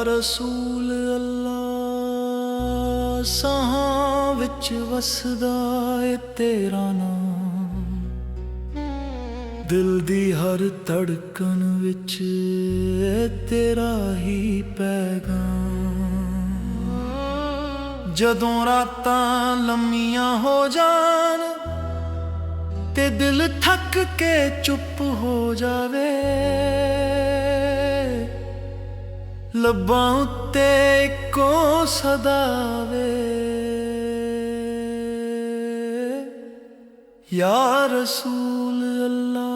रसूल अल्लाह साहां विच वसदा ए तेरा नाम, दिल दी हर धड़कन विच तेरा ही पैगाम। जदों रातां लम्मियां हो जान ते दिल थक के चुप हो जावे, लब्बां उत्ते इक्को सदा वे, या रसूल अल्लाह।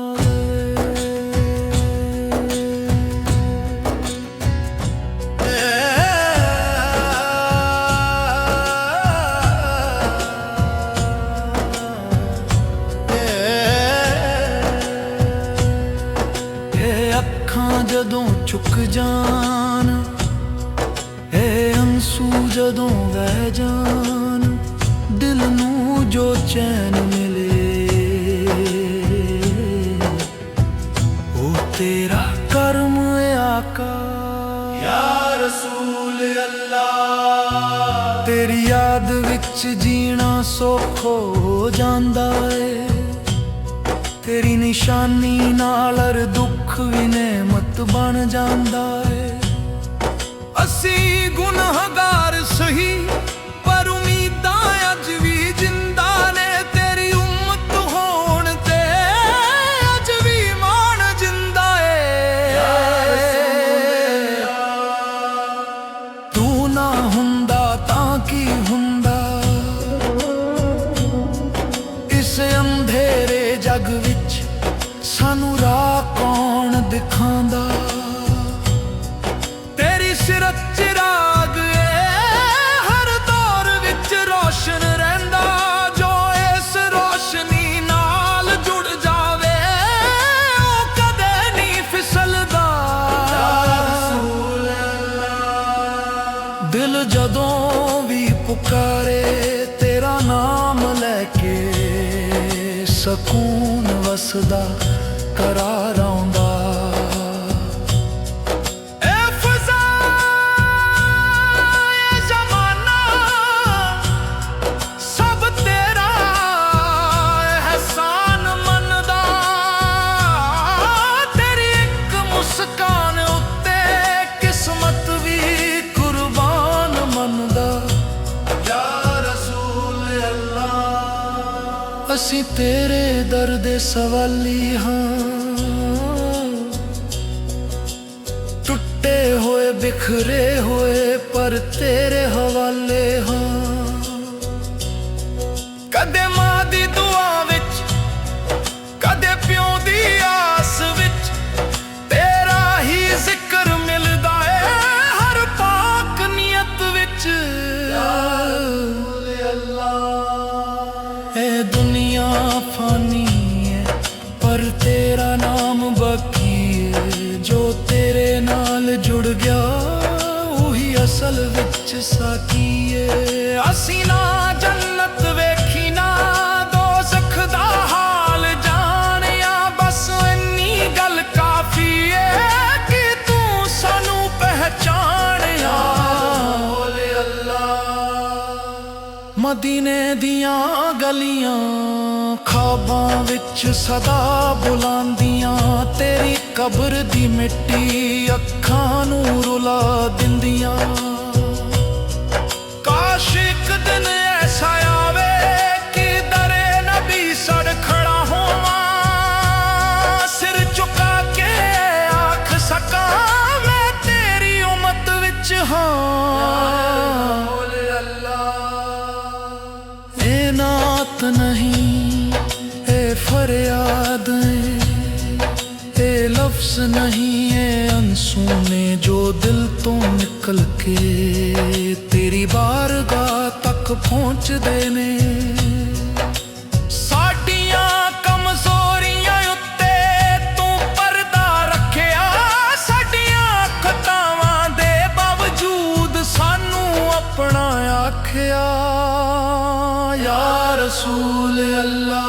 अखां जदों चुक जान, अंसू जदों वह जान, दिल नूं जो चैन मिले ओ तेरा करम है आका, या रसूल अल्लाह। तेरी याद विच जीना सौख हो जांदा है, तेरी निशानी नाल हर दुख भी नेमत बन जांदा है। असी गुनहगार सही पर उम्मीदां अज भी जिंदा ने, तेरी उम्मत होण ते अज भी मान जिंदा है। तू ना हुंदा तां की हुंदा, इस अंधेरे जग विच सानू राह कौन दिखांदा। तेरी सिरत चिराग हर दौर विच रोशन रहिंदा, जो इस रोशनी नाल जुड़ जावे ओ कदे नहीं फिसलदा। दिल जदों भी पुकारे तेरा नाम लैके, सकून वसदा करार आउंदा। असी तेरे दर दे सवाली हाँ, टुटे होए बिखरे होए पर तेरे हवाले हाँ। कदे मां दी दुआ विच, कदे प्यो दी आस विच, तेरा ही जिक्र मिलदा है हर पाक नियत विच। ए दुनिया फानी है पर तेरा नाम बाकी है, जो तेरे नाल जुड़ गया वही असल विच साकी है। असी ना जन्नत वेखी ना दोज़ख दा हाल जानिया, बस इन्नी गल काफी है कि तू सानू पहचानिया। मदीने दियां गलियां ख्वाबां विच सदा बुलांदियां, तेरी कब्र दी मिट्टी अखां नूं रुला दिंदियां। काश इक दिन ऐसा आवे कि दरे नबी सड़ खड़ा होवां, सिर झुका के आख सकां मैं तेरी उम्मत विच हां। नात नहीं ए फरियाद, ए लफ्ज नहीं ए अंसू ने जो दिल तो निकल के तेरी बारगाह तक पहुंचदे ने। साडियां कमजोरियां उत्ते तू पर्दा रखिया, साडियां खतावां दे बावजूद सानू अपना आखिया। या रसूल अल्लाह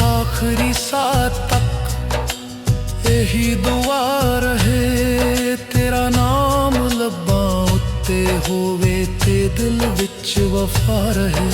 आखिरी साथ तक यही दुआ रहे तेरा ਦਿਲ ਵਿੱਚ ਵਫਾ ਰਹੇ